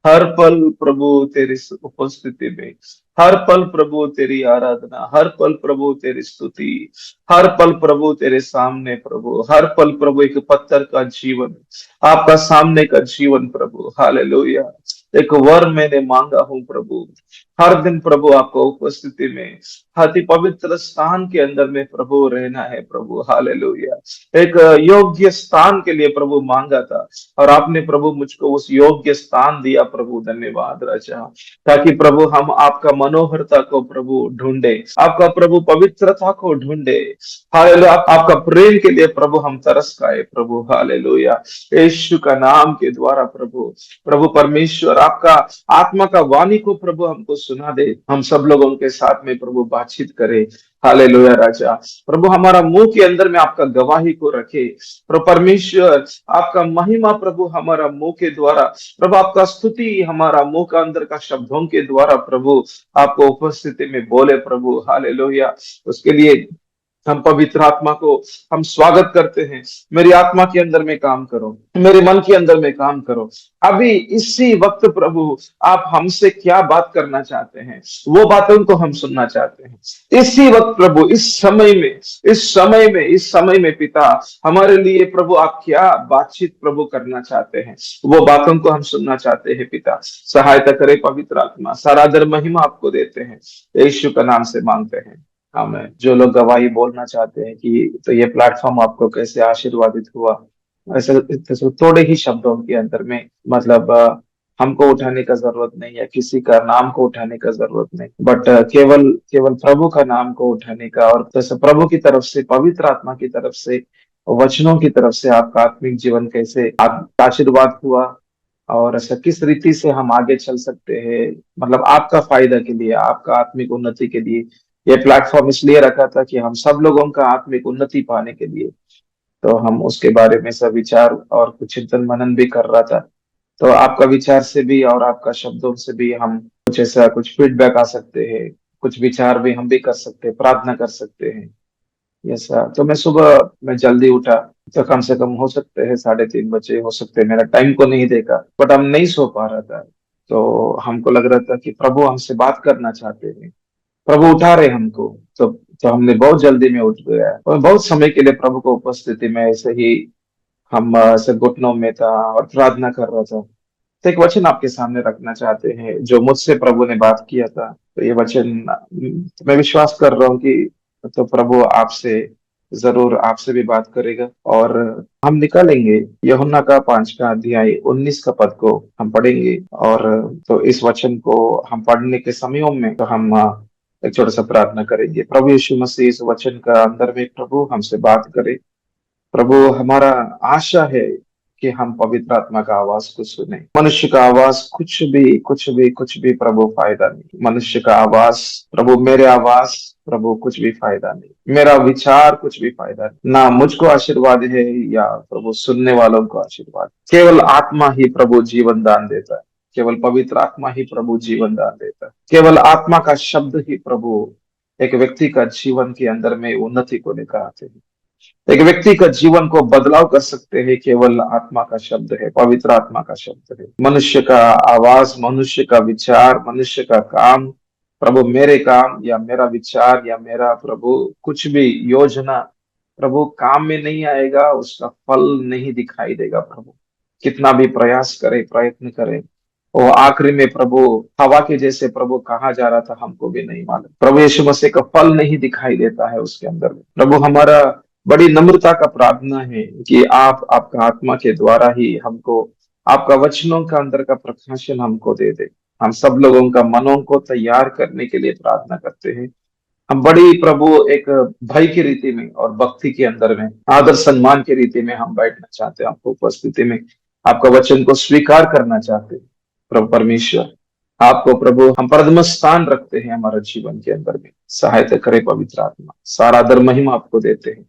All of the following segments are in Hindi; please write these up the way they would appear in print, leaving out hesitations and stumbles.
हर पल प्रभु तेरी उपस्थिति में, हर पल प्रभु तेरी आराधना, हर पल प्रभु तेरी स्तुति, हर पल प्रभु तेरे सामने प्रभु, हर पल प्रभु एक पत्थर का जीवन, आपका सामने का जीवन प्रभु। हालेलुया। एक वर मैंने मांगा हूं प्रभु, हर दिन प्रभु आपको उपस्थिति में, अति पवित्र स्थान के अंदर में प्रभु रहना है प्रभु। हालेलुया। एक योग्य स्थान के लिए प्रभु मांगा था, और आपने प्रभु मुझको उस योग्य स्थान दिया प्रभु। धन्यवाद राजा। ताकि प्रभु हम आपका मनोहरता को प्रभु ढूंढे, आपका प्रभु पवित्रता को ढूंढे। हालेलुया। आपका प्रेम के लिए प्रभु हम तरस खाए प्रभु। हालेलुया। यीशु का नाम के द्वारा प्रभु, प्रभु परमेश्वर आपका आत्मा का वाणी को प्रभु हमको सुना दे, हम सब लोगों के साथ में प्रभु बातचीत करे। हालेलुया राजा। प्रभु हमारा मुंह के अंदर में आपका गवाही को रखे प्रभु परमेश्वर। आपका महिमा प्रभु हमारा मुंह के द्वारा, प्रभु आपका स्तुति हमारा मुंह का अंदर का शब्दों के द्वारा प्रभु आपको उपस्थिति में बोले प्रभु। हालेलुया। उसके लिए हम पवित्र आत्मा को हम स्वागत करते हैं। मेरी आत्मा के अंदर में काम करो, मेरे मन के अंदर में काम करो। अभी इसी वक्त प्रभु आप हमसे क्या बात करना चाहते हैं, वो बातों को हम सुनना चाहते हैं इसी वक्त प्रभु। इस समय में पिता, हमारे लिए प्रभु आप क्या बातचीत प्रभु करना चाहते हैं, वो बातों को हम सुनना चाहते हैं पिता। सहायता करे पवित्र आत्मा। सारा आदर महिमा आपको देते हैं, यीशु का नाम से मांगते हैं, आमेन। जो लोग गवाही बोलना चाहते हैं कि तो ये प्लेटफॉर्म आपको कैसे आशीर्वादित हुआ, ऐसे ऐसे थोड़े ही शब्दों के अंदर में, मतलब हमको उठाने का जरूरत नहीं है, किसी का नाम को उठाने का जरूरत नहीं, बट केवल केवल प्रभु का नाम को उठाने का, और जैसे प्रभु की तरफ से, पवित्र आत्मा की तरफ से, वचनों की तरफ से आपका आत्मिक जीवन कैसे आशीर्वाद हुआ, और ऐसा किस रीति से हम आगे चल सकते हैं, मतलब आपका फायदा के लिए, आपका आत्मिक उन्नति के लिए। ये प्लेटफॉर्म इसलिए रखा था कि हम सब लोगों का आत्मिक उन्नति पाने के लिए, तो हम उसके बारे में सब विचार और कुछ चिंतन मनन भी कर रहा था। तो आपका विचार से भी और आपका शब्दों से भी हम कुछ ऐसा कुछ फीडबैक आ सकते हैं, कुछ विचार भी हम भी कर सकते हैं, प्रार्थना कर सकते हैं। यस। तो मैं सुबह मैं जल्दी उठा, तो कम से कम हो सकते हैं 3:30 बजे, हो सकते हैं, मेरा टाइम को नहीं देखा, बट हम नहीं सो पा रहा था। तो हमको लग रहा था कि प्रभु हमसे बात करना चाहते हैं, प्रभु उठा रहे हमको। तो तो हमने बहुत जल्दी में उठ गया, और बहुत समय के लिए प्रभु को उपस्थिति में ऐसे ही हम ऐसे घुटनों में था और प्रार्थना कर रहा था। तो एक वचन आपके सामने रखना चाहते हैं जो मुझसे प्रभु ने बात किया था। तो ये वचन मैं विश्वास कर रहा हूँ कि तो प्रभु आपसे जरूर आपसे भी बात करेगा, और हम निकालेंगे यूहन्ना का 5 का अध्याय 19 का पद को हम पढ़ेंगे। और तो इस वचन को हम पढ़ने के समयों में तो हम एक छोटा सा प्रार्थना करेंगे। प्रभु यीशु मसीह, इस वचन का अंदर में प्रभु हमसे बात करे प्रभु। हमारा आशा है कि हम पवित्र आत्मा का आवाज को सुने। मनुष्य का आवाज कुछ भी प्रभु फायदा नहीं। मनुष्य का आवाज प्रभु, मेरे आवाज प्रभु कुछ भी फायदा नहीं, मेरा विचार कुछ भी फायदा नहीं, ना मुझको आशीर्वाद है या प्रभु सुनने वालों को आशीर्वाद। केवल आत्मा ही प्रभु जीवन दान देता है, केवल पवित्र आत्मा ही प्रभु जीवन दान देता है। केवल आत्मा का शब्द ही प्रभु एक व्यक्ति का जीवन के अंदर में उन्नति को लेकर आते हैं, एक व्यक्ति का जीवन को बदलाव कर सकते हैं। केवल आत्मा का शब्द है, पवित्र आत्मा का शब्द है। मनुष्य का आवाज, मनुष्य का विचार, मनुष्य का काम प्रभु, मेरे काम या मेरा विचार या मेरा प्रभु कुछ भी योजना प्रभु काम में नहीं आएगा, उसका फल नहीं दिखाई देगा प्रभु। कितना भी प्रयास करे, प्रयत्न करे, वो आखिरी में प्रभु हवा के जैसे प्रभु कहाँ जा रहा था हमको भी नहीं मालूम। प्रभु यीशु मसीह का फल नहीं दिखाई देता है उसके अंदर में। प्रभु हमारा बड़ी नम्रता का प्रार्थना है कि आप आपका आत्मा के द्वारा ही हमको आपका वचनों का अंदर का प्रकाशन हमको दे दे। हम सब लोगों का मनों को तैयार करने के लिए प्रार्थना करते हैं। हम बड़ी प्रभु एक भय की रीति में और भक्ति के अंदर में, आदर सम्मान की रीति में हम बैठना चाहते हैं आपको उपस्थिति में, आपका वचन को स्वीकार करना चाहते हैं प्रभु परमेश्वर। आपको प्रभु हम प्रथम स्थान रखते हैं हमारे जीवन के अंदर में। सहायता करे पवित्र आत्मा। सारा आदर महिमा आपको देते हैं,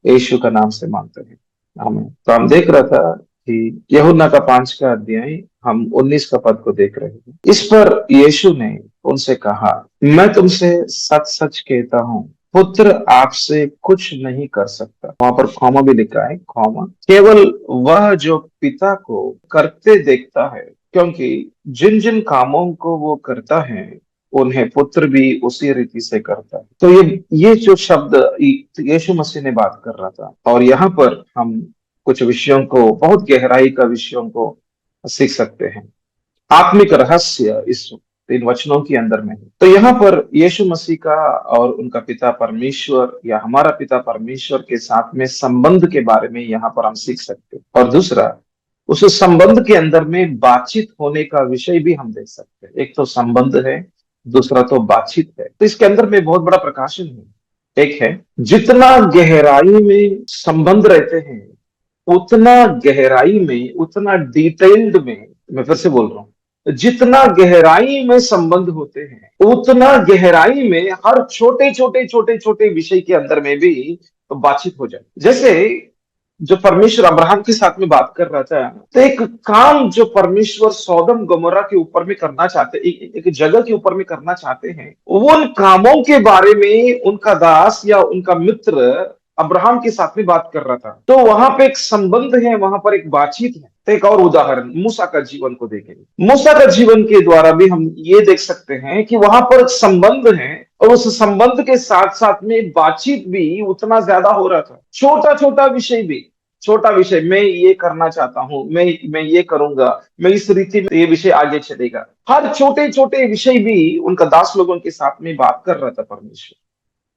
यीशु का नाम से मांगते हैं, आमीन। तो हम देख रहा था कि यूहन्ना का 5 का अध्याय हम 19 का पद को देख रहे हैं। इस पर यीशु ने उनसे कहा, मैं तुमसे सच सच कहता हूँ, पुत्र आपसे कुछ नहीं कर सकता। वहां पर कॉमा भी लिखा है, कॉमा, केवल वह जो पिता को करते देखता है क्योंकि जिन जिन कामों को वो करता है उन्हें पुत्र भी उसी रीति से करता है। तो ये जो शब्द यीशु मसीह ने बात कर रहा था, और यहाँ पर हम कुछ विषयों को, बहुत गहराई का विषयों को सीख सकते हैं। आत्मिक रहस्य इस इन वचनों के अंदर में है। तो यहाँ पर यीशु मसीह का और उनका पिता परमेश्वर या हमारा पिता परमेश्वर के साथ में संबंध के बारे में यहाँ पर हम सीख सकते हैं। और दूसरा, उस संबंध के अंदर में बातचीत होने का विषय भी हम देख सकते हैं। एक तो संबंध है, दूसरा तो बातचीत है। तो इसके अंदर में बहुत बड़ा प्रकाशन है। एक है, जितना गहराई में संबंध रहते हैं, उतना गहराई में, उतना डिटेल्ड में, मैं फिर से बोल रहा हूं, जितना गहराई में संबंध होते हैं उतना गहराई में हर छोटे छोटे छोटे छोटे विषय के अंदर में भी तो बातचीत हो जाए। जैसे जो परमेश्वर अब्राहम के साथ में बात कर रहा था, तो एक काम जो परमेश्वर सौदम गमोरा के ऊपर में करना चाहते, एक जगह के ऊपर में करना चाहते हैं, उन कामों के बारे में उनका दास या उनका मित्र अब्राहम के साथ में बात कर रहा था। तो वहां पे एक संबंध है, वहां पर एक बातचीत है। तो एक और उदाहरण मूसा का जीवन को देखेंगे। मूसा का जीवन के द्वारा भी हम ये देख सकते हैं कि वहां पर एक संबंध है, और उस संबंध के साथ साथ में बातचीत भी उतना ज्यादा हो रहा था। छोटा छोटा विषय भी, छोटा विषय, मैं ये करना चाहता हूं, मैं ये करूंगा, मैं इस रीति में ये विषय आगे चलेगा, हर छोटे छोटे विषय भी उनका दास लोगों के साथ में बात कर रहा था परमेश्वर।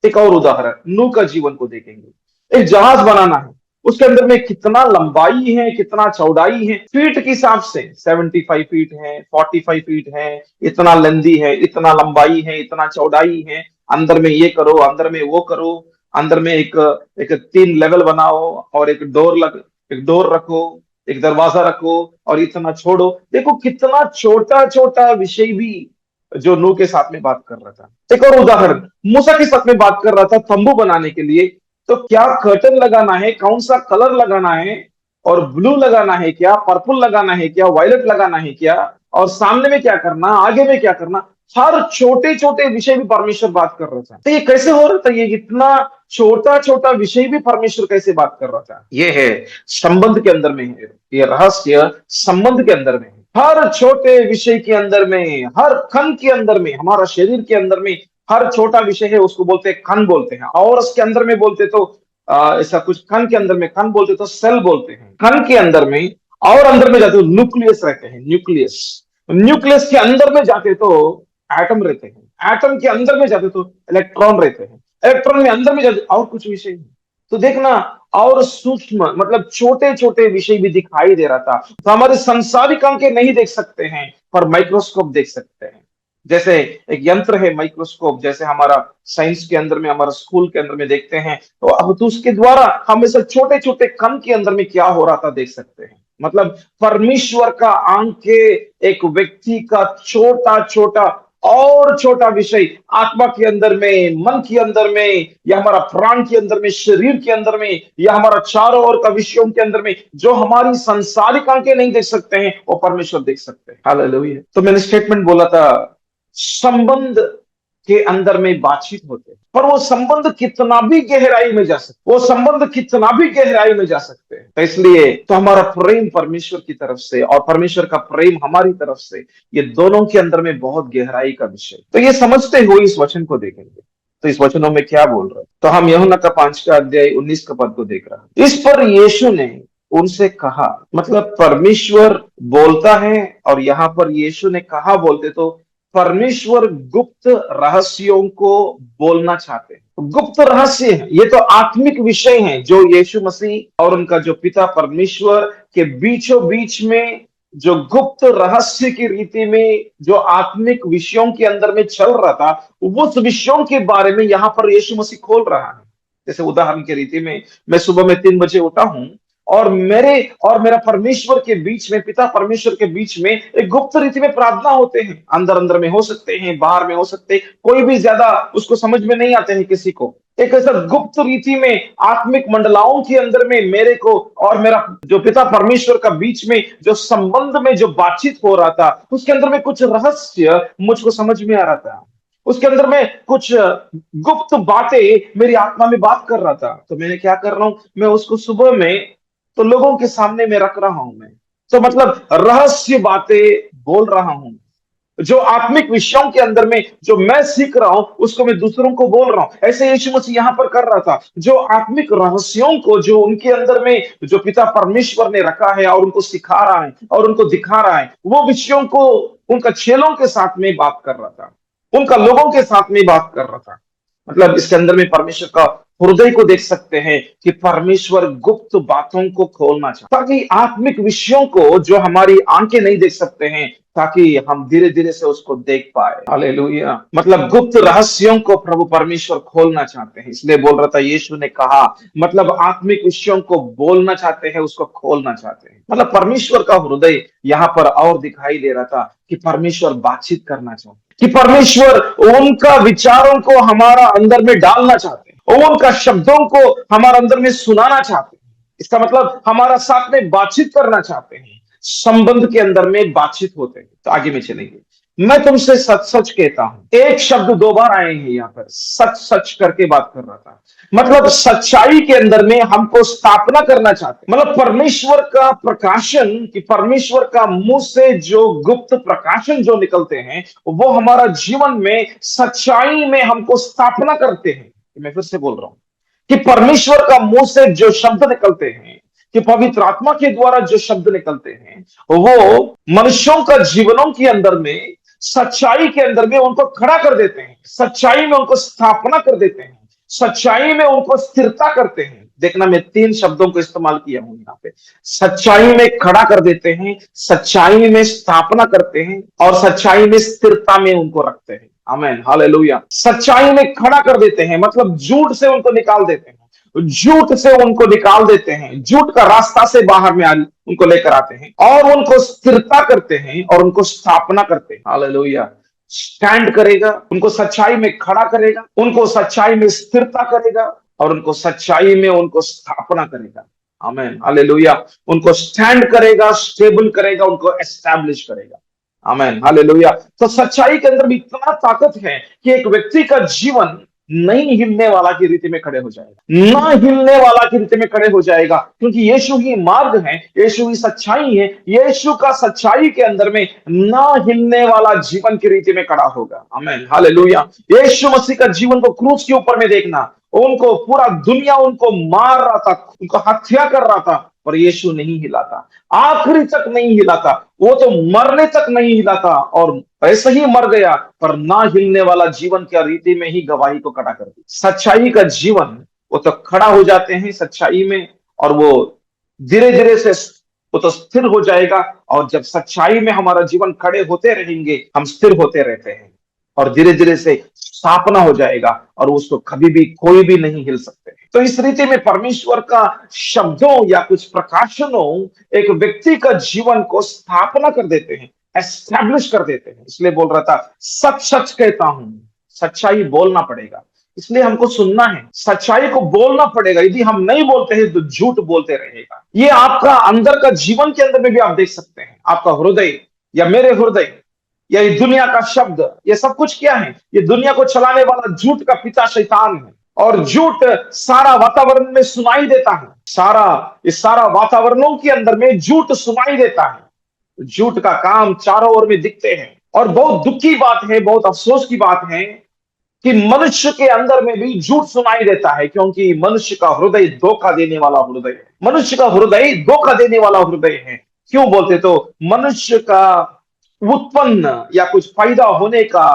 एक और उदाहरण नूह का जीवन को देखेंगे। एक जहाज बनाना है, उसके अंदर में कितना लंबाई है, कितना चौड़ाई है, फीट के हिसाब से 75 फीट है, 45 फीट है, इतना लंबी है, इतना लंबाई है, इतना चौड़ाई है। अंदर में ये करो, अंदर में वो करो, अंदर में एक एक 3 लेवल बनाओ, और एक डोर रखो, एक दरवाजा रखो, और इतना छोड़ो। देखो कितना छोटा छोटा विषय भी जो नूह के साथ में बात कर रहा था। एक और उदाहरण मूसा के साथ में बात कर रहा था तंबू बनाने के लिए। तो क्या कर्टन लगाना है, कौन सा कलर लगाना है, और ब्लू लगाना है क्या, पर्पल लगाना है क्या, वायलेट लगाना है क्या, और सामने में क्या करना, आगे में क्या करना, हर छोटे छोटे विषय भी परमेश्वर बात कर रहा था। तो ये कैसे हो रहा था, ये इतना छोटा छोटा विषय भी परमेश्वर कैसे बात कर रहा था? ये है संबंध के अंदर में है, ये रहस्य संबंध के अंदर में है। हर छोटे विषय के अंदर में, हर कण के अंदर में, हमारा शरीर के अंदर में हर छोटा विषय है, उसको बोलते हैं कण बोलते हैं। और उसके अंदर में बोलते तो ऐसा कुछ, कण के अंदर में कण बोलते तो सेल बोलते हैं। कण के अंदर में और अंदर में जाते तो न्यूक्लियस रहते हैं, न्यूक्लियस। न्यूक्लियस के अंदर में जाते तो एटम रहते हैं, एटम के अंदर में जाते तो इलेक्ट्रॉन रहते हैं, इलेक्ट्रॉन में अंदर में जाते और कुछ विषय नहीं। तो देखना, और सूक्ष्म मतलब छोटे छोटे विषय भी दिखाई दे रहा था। तो हमारे संसारिक अंक नहीं देख सकते हैं, पर माइक्रोस्कोप देख सकते हैं। जैसे एक यंत्र है माइक्रोस्कोप, जैसे हमारा साइंस के अंदर में, हमारा स्कूल के अंदर में देखते हैं, तो अब तो उसके द्वारा हम ऐसे छोटे छोटे कण के अंदर में क्या हो रहा था देख सकते हैं। मतलब परमेश्वर का आंख एक व्यक्ति का छोटा छोटा और छोटा विषय, आत्मा के अंदर में, मन के अंदर में, या हमारा प्राण के अंदर में, शरीर के अंदर में, या हमारा चारों ओर का विषयों के अंदर में, जो हमारी संसारिक आंखें नहीं देख सकते हैं, वो परमेश्वर देख सकते हैं। हालेलुया। तो मैंने स्टेटमेंट बोला था, संबंध के अंदर में बातचीत होते हैं, पर वो संबंध कितना भी गहराई में जा सकते, वो संबंध कितना भी गहराई में जा सकते हैं। तो इसलिए तो हमारा प्रेम परमेश्वर की तरफ से और परमेश्वर का प्रेम हमारी तरफ से, ये दोनों के अंदर में बहुत गहराई का विषय। तो ये समझते हुए इस वचन को देखेंगे। तो इस वचनों में क्या बोल रहे हैं? तो हम यूहन्ना का 5वां अध्याय 19 का पद को देख रहे हैं। इस पर यीशु ने उनसे कहा, मतलब परमेश्वर बोलता है, और यहां पर यीशु ने कहा बोलते तो परमेश्वर गुप्त रहस्यों को बोलना चाहते हैं। गुप्त रहस्य है, ये तो आत्मिक विषय है जो यीशु मसीह और उनका जो पिता परमेश्वर के बीचों बीच में जो गुप्त रहस्य की रीति में जो आत्मिक विषयों के अंदर में चल रहा था, उस विषयों के बारे में यहां पर यीशु मसीह खोल रहा है। जैसे उदाहरण की रीति में, मैं सुबह में 3 बजे उठा हूं, और मेरे और मेरा परमेश्वर के बीच में, पिता परमेश्वर के बीच में एक गुप्त रीति में प्रार्थना होते हैं। अंदर अंदर में हो सकते हैं, बाहर में हो सकते हैं, कोई भी ज्यादा उसको समझ में नहीं आते हैं किसी को। एक ऐसा गुप्त रीति में आत्मिक मंडलाओं के अंदर में मेरे को और मेरा जो पिता परमेश्वर का बीच में जो संबंध में जो बातचीत हो रहा था, उसके अंदर में कुछ रहस्य मुझको समझ में आ रहा था। उसके अंदर में कुछ गुप्त बातें मेरी आत्मा में बात कर रहा था। तो मैंने क्या कर रहा हूं, मैं उसको सुबह में तो लोगों के सामने में रख रहा हूं। मैं तो मतलब रहस्य बातें बोल रहा हूं, जो आत्मिक विषयों के अंदर में जो मैं सीख रहा हूं उसको मैं दूसरों को बोल रहा हूं। ऐसे यीशु मसीह यहां पर कर रहा था, जो आत्मिक रहस्यों को जो उनके अंदर में जो पिता परमेश्वर ने रखा है और उनको सिखा रहा है और उनको दिखा रहा है, वो विषयों को उनका चेलों के साथ में बात कर रहा था, उनका लोगों के साथ में बात कर रहा था। मतलब इसके अंदर में परमेश्वर का हृदय को देख सकते हैं कि परमेश्वर गुप्त बातों को खोलना चाहता, ताकि आत्मिक विषयों को जो हमारी आंखें नहीं देख सकते हैं, ताकि हम धीरे धीरे से उसको देख पाए। हालेलुया। मतलब गुप्त रहस्यों को प्रभु परमेश्वर खोलना चाहते हैं, इसलिए बोल रहा था, यीशु ने कहा, मतलब आत्मिक विषयों को बोलना चाहते हैं, उसको खोलना चाहते हैं। मतलब परमेश्वर का हृदय यहाँ पर और दिखाई दे रहा था कि परमेश्वर बातचीत करना चाहते, कि परमेश्वर उनका विचारों को हमारा अंदर में डालना चाहते हैं, और उनका शब्दों को हमारे अंदर में सुनाना चाहते हैं। इसका मतलब हमारा साथ में बातचीत करना चाहते हैं, संबंध के अंदर में बातचीत होते हैं। तो आगे में चलेंगे। मैं तुमसे सच सच कहता हूं, एक शब्द दो बार आए हैं यहां पर, सच सच करके बात कर रहा था। मतलब सच्चाई के अंदर में हमको स्थापना करना चाहते, मतलब परमेश्वर का प्रकाशन, कि परमेश्वर का मुंह से जो गुप्त प्रकाशन जो निकलते हैं, वो हमारा जीवन में सच्चाई में हमको स्थापना करते हैं। मैं फिर से बोल रहा हूं कि परमेश्वर का मुंह से जो शब्द निकलते हैं, कि पवित्र आत्मा के द्वारा जो शब्द निकलते हैं, वो मनुष्यों का जीवनों के अंदर में सच्चाई के अंदर में उनको खड़ा कर देते हैं, सच्चाई में उनको स्थापना कर देते हैं, सच्चाई में उनको स्थिरता करते हैं। देखना, मैं तीन शब्दों को इस्तेमाल किया हूं यहाँ पे। सच्चाई में खड़ा कर देते हैं, सच्चाई में स्थापना करते हैं, और सच्चाई में स्थिरता में उनको रखते हैं। आमीन, हालेलुया। सच्चाई में खड़ा कर देते हैं मतलब झूठ से उनको निकाल देते हैं, झूठ से उनको निकाल देते हैं, झूठ का रास्ता से बाहर में उनको लेकर आते हैं, और उनको स्थिरता करते हैं और उनको स्थापना करते हैं। हालेलुया। स्टैंड करेगा, उनको सच्चाई में खड़ा करेगा, उनको सच्चाई में स्थिरता करेगा, और उनको सच्चाई में उनको स्थापना करेगा। आमीन, हालेलुया। उनको स्टैंड करेगा, स्टेबल करेगा, उनको एस्टैब्लिश करेगा। आमीन, हालेलुया। तो सच्चाई के अंदर भी इतना ताकत है कि एक व्यक्ति का जीवन नहीं हिलने वाला की रीति में खड़े हो जाएगा, ना हिलने वाला की रीति में खड़े हो जाएगा, क्योंकि यीशु ही मार्ग है, यीशु ही सच्चाई है। यीशु का सच्चाई के अंदर में ना हिलने वाला जीवन की रीति में खड़ा होगा। आमीन, हालेलुया। यीशु मसीह का जीवन को क्रूस के ऊपर में देखना, उनको पूरा दुनिया उनको मार रहा था, उनको हत्या कर रहा था, पर यीशु नहीं हिला था, आखिरी तक नहीं हिला था, वो तो मरने तक नहीं हिला था, और ऐसे ही मर गया, पर ना हिलने वाला जीवन की रीति में ही गवाही को खड़ा कर दी। सच्चाई का जीवन, वो तो खड़ा हो जाते हैं सच्चाई में, और वो धीरे धीरे से वो तो स्थिर हो जाएगा। और जब सच्चाई में हमारा जीवन खड़े होते रहेंगे, हम स्थिर होते रहते हैं, और धीरे धीरे से स्थापना हो जाएगा, और उसको कभी भी कोई भी नहीं हिल सकते। तो इस रीति में परमेश्वर का शब्दों या कुछ प्रकाशनों एक व्यक्ति का जीवन को स्थापना कर देते हैं, एस्टैब्लिश कर देते हैं। इसलिए बोल रहा था, सच सच कहता हूं, सच्चाई बोलना पड़ेगा, इसलिए हमको सुनना है, सच्चाई को बोलना पड़ेगा। यदि हम नहीं बोलते हैं तो झूठ बोलते रहेगा। ये आपका अंदर का जीवन के अंदर में भी आप देख सकते हैं। आपका हृदय या मेरे हृदय या ये दुनिया का शब्द, ये सब कुछ क्या है? ये दुनिया को चलाने वाला झूठ का पिता शैतान है, और झूठ सारा वातावरण में सुनाई देता है, इस सारा वातावरणों के अंदर में झूठ सुनाई देता है। झूठ का काम चारों ओर में दिखते हैं, और बहुत दुख की बात है, बहुत अफसोस की बात है कि मनुष्य के अंदर में भी झूठ सुनाई देता है, क्योंकि मनुष्य का हृदय धोखा देने वाला हृदय है। मनुष्य का हृदय धोखा देने वाला हृदय है। क्यों बोलते? तो मनुष्य का उत्पन्न या कुछ पैदा होने का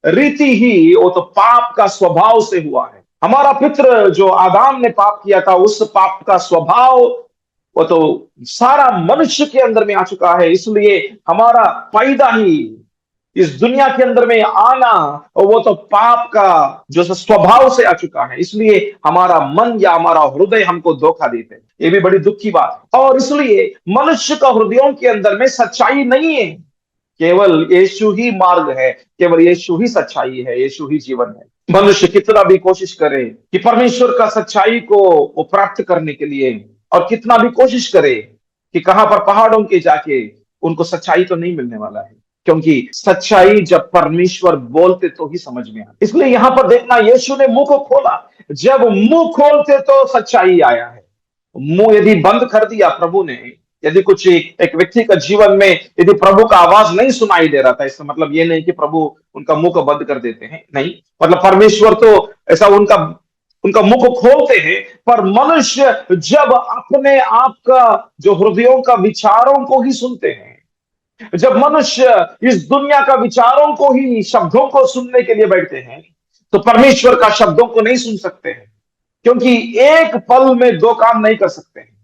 रीति ही वो तो पाप का स्वभाव से हुआ है। हमारा पितृ जो आदाम ने पाप किया था, उस पाप का स्वभाव वो तो सारा मनुष्य के अंदर में आ चुका है। इसलिए हमारा पैदा ही इस दुनिया के अंदर में आना, वो तो पाप का जो स्वभाव से आ चुका है। इसलिए हमारा मन या हमारा हृदय हमको धोखा देते हैं। ये भी बड़ी दुख की बात है। और इसलिए मनुष्य का हृदयों के अंदर में सच्चाई नहीं है, केवल यीशु ही मार्ग है, केवल यीशु ही सच्चाई है, यीशु ही जीवन है। मनुष्य कितना भी कोशिश करे कि परमेश्वर का सच्चाई को वो प्राप्त करने के लिए, और कितना भी कोशिश करे कि कहां पर पहाड़ों के जाके, उनको सच्चाई तो नहीं मिलने वाला है, क्योंकि सच्चाई जब परमेश्वर बोलते तो ही समझ में आती। इसलिए यहां पर देखना, यीशु ने मुंह को खोला, जब मुंह खोलते तो सच्चाई आया है। मुंह यदि बंद कर दिया प्रभु ने, यदि कुछ एक व्यक्ति का जीवन में यदि प्रभु का आवाज नहीं सुनाई दे रहा था, इसका मतलब ये नहीं कि प्रभु उनका मुंह को बंद कर देते हैं, नहीं। मतलब परमेश्वर तो ऐसा उनका उनका मुख को खोलते हैं, पर मनुष्य जब अपने आप का जो हृदयों का विचारों को ही सुनते हैं, जब मनुष्य इस दुनिया का विचारों को ही शब्दों को सुनने के लिए बैठते हैं, तो परमेश्वर का शब्दों को नहीं सुन सकते हैं। क्योंकि एक पल में दो काम नहीं कर सकते हैं।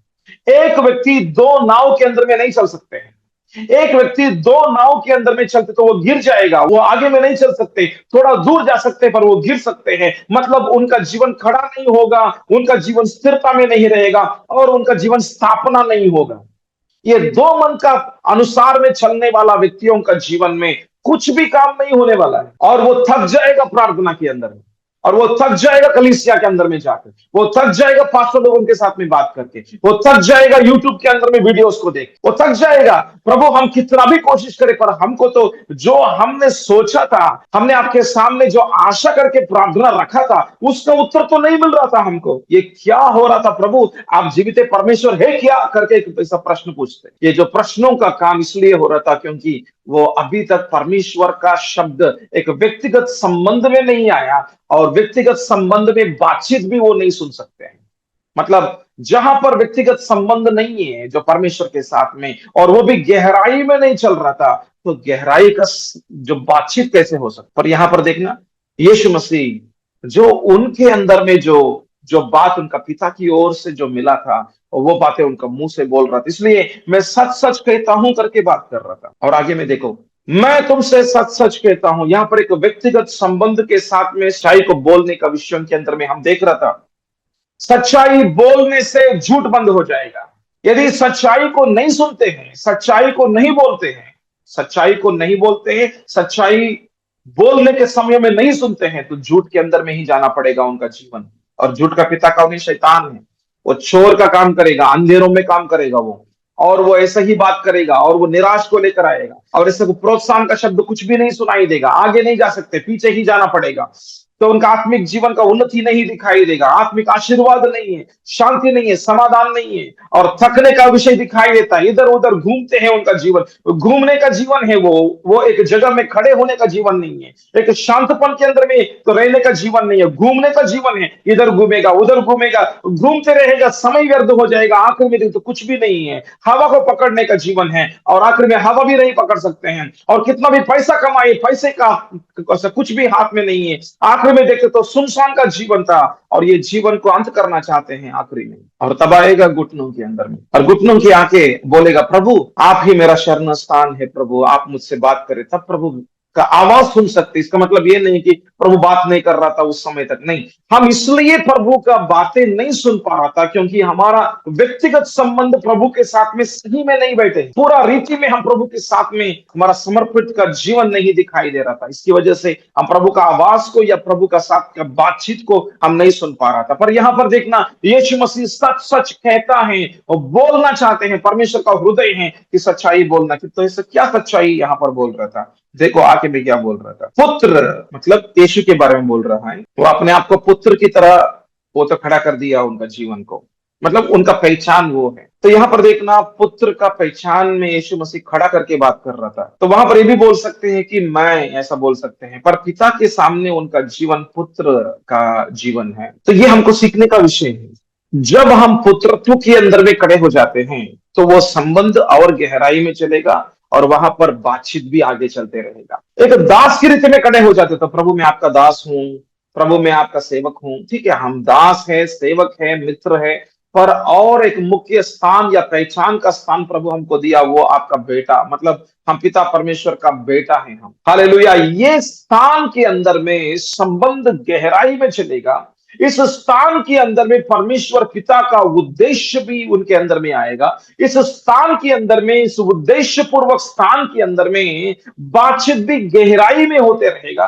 एक व्यक्ति दो नाव के अंदर में नहीं चल सकते हैं। एक व्यक्ति दो नाव के अंदर में चलते तो वो गिर जाएगा, वो आगे में नहीं चल सकते, थोड़ा दूर जा सकते पर वो गिर सकते हैं। मतलब उनका जीवन खड़ा नहीं होगा, उनका जीवन स्थिरता में नहीं रहेगा और उनका जीवन स्थापना नहीं होगा। ये दो मन का अनुसार में चलने वाला व्यक्तियों का जीवन में कुछ भी काम नहीं होने वाला है, और वो थक जाएगा प्रार्थना के अंदर में, और वो थक जाएगा कलीसिया के अंदर में जाकर, वो थक जाएगा पास्टर लोगों के साथ में बात करके, वो थक जाएगा यूट्यूब के अंदर में वीडियोस को देख, वो थक जाएगा। प्रभु हम कितना भी कोशिश करें, पर हमको तो जो हमने सोचा था, हमने आपके सामने जो आशा करके प्रार्थना रखा था, उसका उत्तर तो नहीं मिल रहा था हमको। ये क्या हो रहा था प्रभु, आप जीवित परमेश्वर है क्या करके एक ऐसा प्रश्न पूछते। ये जो प्रश्नों का काम इसलिए हो रहा था क्योंकि वो अभी तक परमेश्वर का शब्द एक व्यक्तिगत संबंध में नहीं आया, और व्यक्तिगत संबंध में बातचीत भी वो नहीं सुन सकते हैं। मतलब जहां पर व्यक्तिगत संबंध नहीं है जो परमेश्वर के साथ में, और वो भी गहराई में नहीं चल रहा था, तो गहराई का जो बातचीत कैसे हो सकता। पर यहां पर देखना, यीशु मसीह जो उनके अंदर में जो जो बात उनका पिता की ओर से जो मिला था, और वो बातें उनका मुंह से बोल रहा था, इसलिए मैं सच सच कहता हूं करके बात कर रहा था। और आगे में देखो, मैं तुमसे सच सच कहता हूं, यहां पर एक व्यक्तिगत संबंध के साथ में सच्चाई को बोलने का विषयों के अंदर में हम देख रहा था। सच्चाई बोलने से झूठ बंद हो जाएगा। यदि सच्चाई को नहीं सुनते हैं, सच्चाई को नहीं बोलते हैं, सच्चाई को नहीं बोलते हैं, सच्चाई बोलने के समय में नहीं सुनते हैं, तो झूठ के अंदर में ही जाना पड़ेगा उनका जीवन। और झूठ का पिता कौन है? शैतान है। वो चोर का काम करेगा, अंधेरों में काम करेगा वो, और वो ऐसा ही बात करेगा, और वो निराश को लेकर आएगा, और ऐसे को प्रोत्साहन का शब्द कुछ भी नहीं सुनाई देगा। आगे नहीं जा सकते, पीछे ही जाना पड़ेगा। तो उनका आत्मिक जीवन का उन्नति नहीं दिखाई देगा, आत्मिक आशीर्वाद नहीं है, शांति नहीं है, समाधान नहीं है, और थकने का विषय दिखाई देता है। इधर उधर घूमते हैं, उनका जीवन घूमने का जीवन है। वो एक जगह में खड़े होने का जीवन नहीं है, एक शांतपन के अंदर में तो रहने का जीवन नहीं है, घूमने का जीवन है। इधर घूमेगा, उधर घूमेगा, घूमते रहेगा, समय व्यर्थ हो जाएगा, आखिर में तो कुछ भी नहीं है। हवा को पकड़ने का जीवन है, और आखिर में हवा भी नहीं पकड़ सकते हैं। और कितना भी पैसा कमाए, पैसे का कुछ भी हाथ में नहीं है। आखिर में देखे तो सुनसान का जीवन था, और ये जीवन को अंत करना चाहते हैं आखिरी में। और तब आएगा घुटनों के अंदर में, और घुटनों की आके बोलेगा, प्रभु आप ही मेरा शरण स्थान है, प्रभु आप मुझसे बात करें। तब प्रभु का आवाज सुन सकते। इसका मतलब ये नहीं कि प्रभु बात नहीं कर रहा था उस समय तक, नहीं। हम इसलिए प्रभु का बातें नहीं सुन पा रहा था क्योंकि हमारा व्यक्तिगत संबंध प्रभु के साथ में सही में नहीं बैठे, पूरा रीति में हम प्रभु के साथ में हमारा समर्पित का जीवन नहीं दिखाई दे रहा था। इसकी वजह से हम प्रभु का आवाज को या प्रभु का साथ का बातचीत को हम नहीं सुन पा रहा था। पर यहां पर देखना, यीशु मसीह सच सच कहता है और बोलना चाहते हैं, परमेश्वर का हृदय है कि सच्चाई बोलना। तो ऐसा क्या सच्चाई यहां पर बोल रहा था? देखो आके मैं क्या बोल रहा था। पुत्र मतलब यीशु के बारे में बोल रहा है। वो अपने आप को पुत्र की तरह वो तो खड़ा कर दिया उनका जीवन को, मतलब उनका पहचान वो है। तो यहाँ पर देखना, पुत्र का पहचान में यीशु मसीह खड़ा करके बात कर रहा था। तो वहां पर ये भी बोल सकते हैं कि मैं ऐसा बोल सकते हैं, पर पिता के सामने उनका जीवन पुत्र का जीवन है। तो ये हमको सीखने का विषय है। जब हम पुत्रत्व के अंदर में खड़े हो जाते हैं, तो वो संबंध और गहराई में चलेगा, और वहां पर बातचीत भी आगे चलते रहेगा। एक दास की रीति में खड़े हो जाते, तो प्रभु मैं आपका दास हूं, प्रभु मैं आपका सेवक हूं। ठीक है, हम दास है, सेवक है, मित्र है, पर और एक मुख्य स्थान या पहचान का स्थान प्रभु हमको दिया, वो आपका बेटा। मतलब हम पिता परमेश्वर का बेटा है हम। हालेलुया। ये स्थान के अंदर में संबंध गहराई में चलेगा। इस स्थान के अंदर में परमेश्वर पिता का उद्देश्य भी उनके अंदर में आएगा। इस स्थान के अंदर में, इस उद्देश्य पूर्वक स्थान के अंदर में बातचीत भी गहराई में होते रहेगा,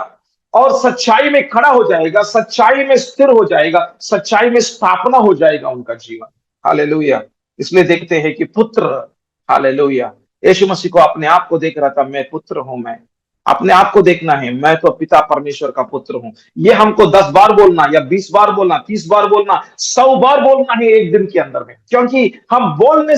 और सच्चाई में खड़ा हो जाएगा, सच्चाई में स्थिर हो जाएगा, सच्चाई में स्थापना हो जाएगा उनका जीवन। हालेलुया। इसलिए देखते हैं कि पुत्र, हालेलुया, यीशु मसीह को अपने आप को देख रहा था, मैं पुत्र हूं, मैं अपने आप को देखना है, मैं तो पिता परमेश्वर का पुत्र हूं। ये हमको 10 बार बोलना या 20 बार बोलना, 30 बार बोलना, 100 बार बोलना है एक दिन के अंदर में, क्योंकि हम बोलने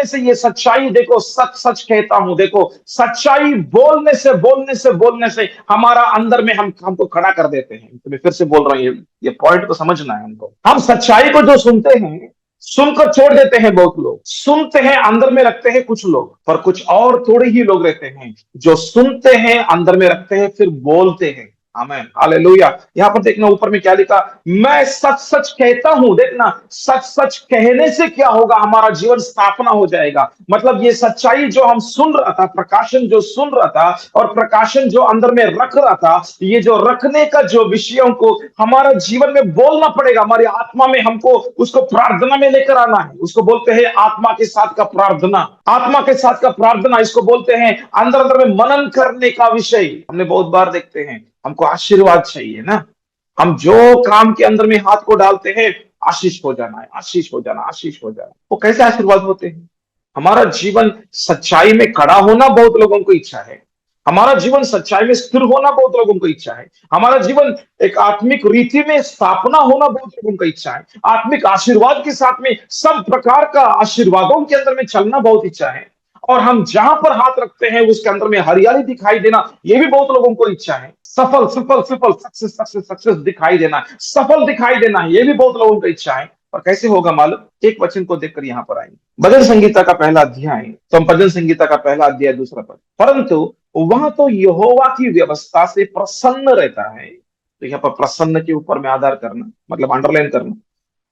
से ये सच्चाई, देखो सच सच कहता हूं, देखो सच्चाई बोलने से हमारा अंदर में हमको खड़ा कर देते हैं। तो मैं फिर से बोल रहा हूं, ये पॉइंट को समझना है हमको। हम सच्चाई को जो सुनते हैं, सुनकर छोड़ देते हैं। बहुत लोग सुनते हैं, अंदर में रखते हैं कुछ लोग, पर कुछ और थोड़े ही लोग रहते हैं जो सुनते हैं, अंदर में रखते हैं, फिर बोलते हैं। आमेन, हालेलुया। यहां पर देखना ऊपर में क्या लिखा, मैं सच सच कहता हूं। देखना, सच सच कहने से क्या होगा, हमारा जीवन स्थापना हो जाएगा। मतलब ये सच्चाई जो हम सुन रहा था, प्रकाशन जो सुन रहा था, और प्रकाशन जो अंदर में रख रहा था, ये जो रखने का जो विषयों को हमारा जीवन में बोलना पड़ेगा, हमारी आत्मा में हमको उसको प्रार्थना में लेकर आना है। उसको बोलते हैं आत्मा के साथ का प्रार्थना, आत्मा के साथ का प्रार्थना। इसको बोलते हैं अंदर अंदर में मनन करने का विषय। हमने बहुत बार देखते हैं, हमको आशीर्वाद चाहिए ना, हम जो काम के अंदर में हाथ को डालते हैं, आशीष हो जाना है, आशीष हो जाना, आशीष हो जाना। वो कैसे आशीर्वाद होते हैं? हमारा जीवन सच्चाई में खड़ा होना बहुत लोगों को इच्छा है, हमारा जीवन सच्चाई में स्थिर होना बहुत लोगों को इच्छा है, हमारा जीवन एक आत्मिक रीति में स्थापना होना बहुत लोगों को इच्छा है, आत्मिक आशीर्वाद के साथ में सब प्रकार का आशीर्वादों के अंदर में चलना बहुत इच्छा है। और हम जहां पर हाथ रखते हैं उसके अंदर में हरियाली दिखाई देना, ये भी बहुत लोगों को इच्छा है। सफल सफल सफल, सक्सेस सक्सेस सक्सेस दिखाई देना, सफल दिखाई देना, ये भी बहुत लोगों को इच्छा है। और कैसे होगा मालूम? एक वचन को देखकर यहां पर आएंगे, भजन संगीता का पहला अध्याय। तो हम भजन संगीता का पहला अध्याय दूसरा पद, परंतु वह तो यहोवा की व्यवस्था से प्रसन्न रहता है। तो यहाँ पर प्रसन्न के ऊपर में आधार करना, मतलब अंडरलाइन करना,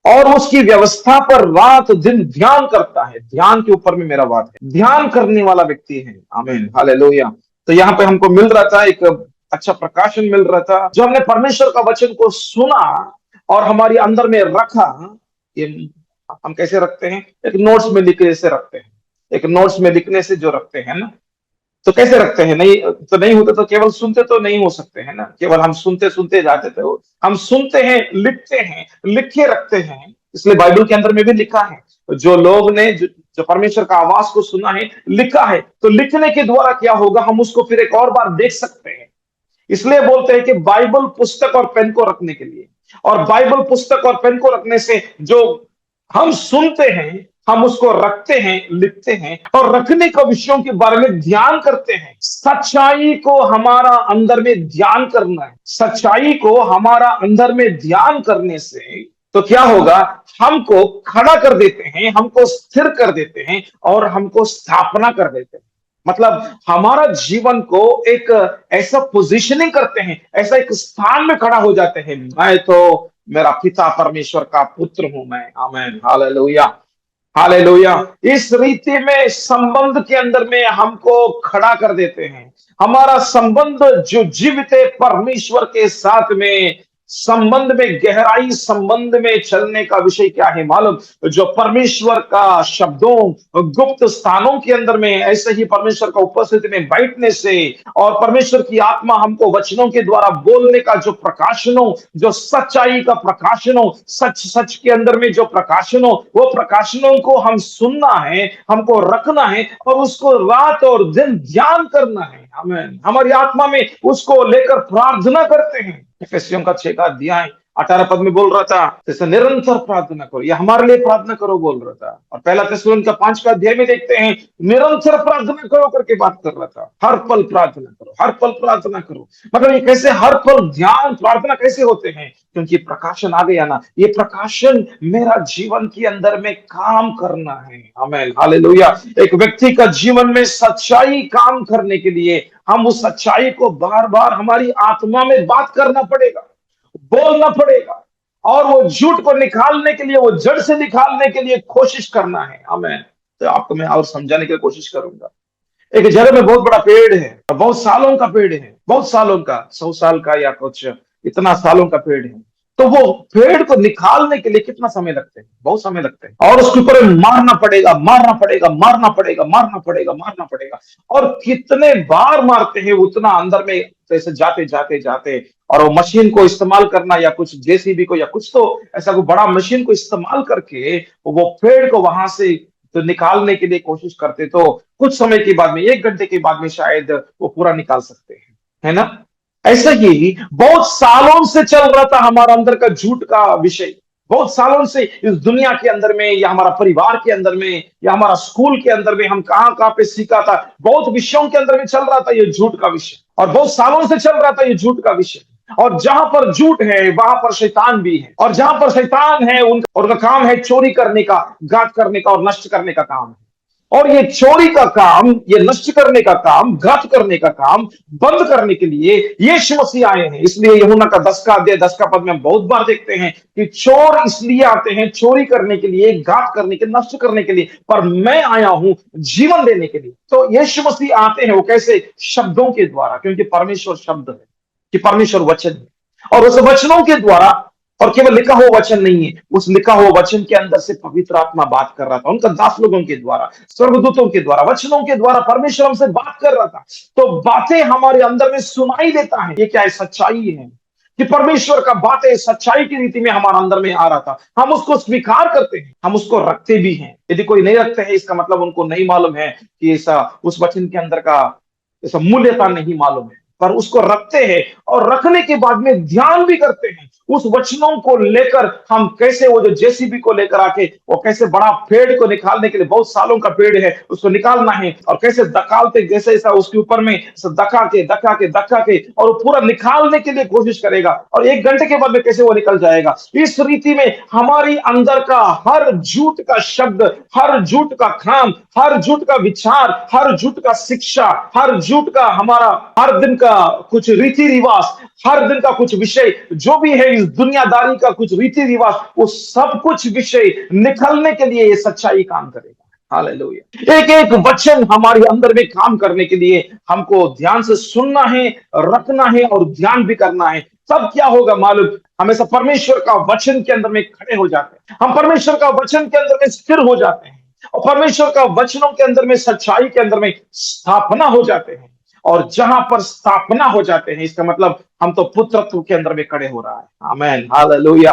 और उसकी व्यवस्था पर रात दिन ध्यान करता है। ध्यान के ऊपर में मेरा बात है, ध्यान करने वाला व्यक्ति है। आमीन, हालेलुया। तो यहाँ पे हमको मिल रहा था एक अच्छा प्रकाशन मिल रहा था, जो हमने परमेश्वर का वचन को सुना और हमारी अंदर में रखा। ये हम कैसे रखते हैं? एक नोट्स में लिखने से रखते हैं, एक नोट्स में लिखने से जो रखते हैं ना, तो कैसे रखते हैं? नहीं तो नहीं होते, तो केवल सुनते तो नहीं हो सकते हैं ना, केवल हम सुनते सुनते जाते थे। हम सुनते हैं, लिखते हैं, लिखे रखते हैं। इसलिए बाइबल के अंदर में भी लिखा है, जो लोग ने जो परमेश्वर का आवाज को सुना है, लिखा है, तो लिखने के द्वारा क्या होगा, हम उसको फिर एक और बार देख सकते हैं। इसलिए बोलते हैं कि बाइबल पुस्तक और पेन को रखने के लिए, और बाइबल पुस्तक और पेन को रखने से जो हम सुनते हैं, हम उसको रखते हैं, लिखते हैं, और रखने का विषयों के बारे में ध्यान करते हैं। सच्चाई को हमारा अंदर में ध्यान करना है, सच्चाई को हमारा अंदर में ध्यान करने से तो क्या होगा, हमको खड़ा कर देते हैं, हमको स्थिर कर देते हैं, और हमको स्थापना कर देते हैं। मतलब हमारा जीवन को एक ऐसा पोजीशनिंग करते हैं, ऐसा एक स्थान में खड़ा हो जाते हैं, मैं तो मेरा पिता परमेश्वर का पुत्र हूं मैं। आमीन, हालेलुया, हालेलुया। इस रीति में संबंध के अंदर में हमको खड़ा कर देते हैं। हमारा संबंध जो जीवित है परमेश्वर के साथ में, संबंध में गहराई, संबंध में चलने का विषय क्या है मालूम? जो परमेश्वर का शब्दों गुप्त स्थानों के अंदर में, ऐसे ही परमेश्वर का उपस्थिति में बैठने से, और परमेश्वर की आत्मा हमको वचनों के द्वारा बोलने का जो प्रकाशन हो, जो सच्चाई का प्रकाशन हो, सच सच के अंदर में जो प्रकाशन हो, वो प्रकाशनों को हम सुनना है, हमको रखना है, और उसको रात और दिन ध्यान करना है। हमें हमारी आत्मा में उसको लेकर प्रार्थना करते हैं। इफिसियों का 6 का अध्याय 18 पद में बोल रहा था, जैसे निरंतर प्रार्थना करो, या हमारे लिए प्रार्थना करो बोल रहा था। और पहला थिस्सलुनीके का 5 का अध्याय में देखते हैं, निरंतर प्रार्थना करो करके बात कर रहा था। हर पल प्रार्थना करो, हर पल प्रार्थना करो। मतलब ये कैसे हर पल ध्यान प्रार्थना कैसे होते हैं? क्योंकि प्रकाशन आ गया ना, ये प्रकाशन मेरा जीवन के अंदर में काम करना है। आमीन, हालेलुया। एक व्यक्ति का जीवन में सच्चाई काम करने के लिए हम उस सच्चाई को बार बार हमारी आत्मा में बात करना पड़ेगा, बोलना पड़ेगा, और वो झूठ को निकालने के लिए, वो जड़ से निकालने के लिए कोशिश करना है। आमीन। तो आपको मैं और समझाने की कोशिश करूंगा। एक जगह में बहुत बड़ा पेड़ है, बहुत सालों का पेड़ है, बहुत सालों का, 100 साल का या कुछ इतना सालों का पेड़ है। तो वो पेड़ को निकालने के लिए कितना समय लगता है? बहुत समय लगता है। और उसके ऊपर मारना पड़ेगा, मारना पड़ेगा, मारना पड़ेगा, मारना पड़ेगा, मारना पड़ेगा। और कितने बार मारते हैं उतना अंदर में, जैसे जाते जाते जाते। और वो मशीन को इस्तेमाल करना, या कुछ जेसीबी को, या कुछ तो ऐसा कोई बड़ा मशीन को इस्तेमाल करके वो पेड़ को वहां से तो निकालने के लिए कोशिश करते, तो कुछ समय के बाद में, 1 घंटे के बाद में शायद वो पूरा निकाल सकते हैं। है ना। ऐसा ही बहुत सालों से चल रहा था हमारा अंदर का झूठ का विषय। बहुत सालों से इस दुनिया के अंदर में, या हमारा परिवार के अंदर में, या हमारा स्कूल के अंदर में, हम कहां कहां पे सीखा था, बहुत विषयों के अंदर में चल रहा था ये झूठ का विषय, और बहुत सालों से चल रहा था ये झूठ का विषय। और जहां पर झूठ है वहां पर शैतान भी है, और जहां पर शैतान है उनका काम है चोरी करने का, घात करने का और नष्ट करने का काम है। और ये चोरी का काम, ये नष्ट करने का काम, घात करने का काम बंद करने के लिए यीशु मसीह आए हैं। इसलिए यूहन्ना का 10 का अध्याय 10 का पद में हम बहुत बार देखते हैं कि चोर इसलिए आते हैं चोरी करने के लिए, घात करने के, नष्ट करने के लिए, पर मैं आया हूं जीवन देने के लिए। तो यीशु मसीह आते हैं वो कैसे? शब्दों के द्वारा, क्योंकि परमेश्वर शब्द है, कि परमेश्वर वचन है, और उस वचनों के द्वारा। और केवल लिखा हुआ वचन नहीं है, उस लिखा हुआ वचन के अंदर से पवित्र आत्मा बात कर रहा था, उनका दास लोगों के द्वारा, स्वर्गदूतों के द्वारा, वचनों के द्वारा परमेश्वर हमसे बात कर रहा था। तो बातें हमारे अंदर में सुनाई देता है, ये क्या है? सच्चाई है कि परमेश्वर का बातें सच्चाई की रीति में हमारे अंदर में आ रहा था। हम उसको स्वीकार करते हैं, हम उसको रखते भी हैं। यदि कोई नहीं रखते हैं, इसका मतलब उनको नहीं मालूम है कि ऐसा उस वचन के अंदर का ऐसा मूल्यता नहीं मालूम है। पर उसको रखते हैं, और रखने के बाद में ध्यान भी करते हैं उस वचनों को लेकर। हम कैसे वो जो जेसीबी को लेकर आके वो कैसे बड़ा पेड़ को निकालने के लिए, बहुत सालों का पेड़ है उसको निकालना है, और कैसे दकालते, जैसे ऐसा उसके ऊपर में दका के दका के दका के, और वो पूरा निकालने के लिए कोशिश करेगा, और 1 घंटे के बाद में कैसे वो निकल जाएगा। इस रीति में हमारी अंदर का हर झूठ का शब्द, हर झूठ का काम, हर झूठ का विचार, हर झूठ का शिक्षा, हर झूठ का हमारा हर दिन का कुछ रीति रिवाज, हर दिन का कुछ विषय, जो भी है इस दुनियादारी का कुछ रीति रिवाज, वो सब कुछ विषय निकलने के लिए ये सच्चाई काम करेगा। हालेलुया। एक एक वचन हमारे अंदर में काम करने के लिए हमको ध्यान से सुनना है, रखना है और ध्यान भी करना है। तब क्या होगा मालूम? हमेशा परमेश्वर का वचन के अंदर में खड़े हो जाते हैं, हम परमेश्वर का वचन के अंदर में स्थिर हो जाते हैं, और परमेश्वर का वचनों के अंदर में, सच्चाई के अंदर में स्थापना हो जाते हैं। और जहां पर स्थापना हो जाते हैं, इसका मतलब हम तो पुत्रत्व के अंदर में खड़े हो रहा है। आमेन, हालेलुया।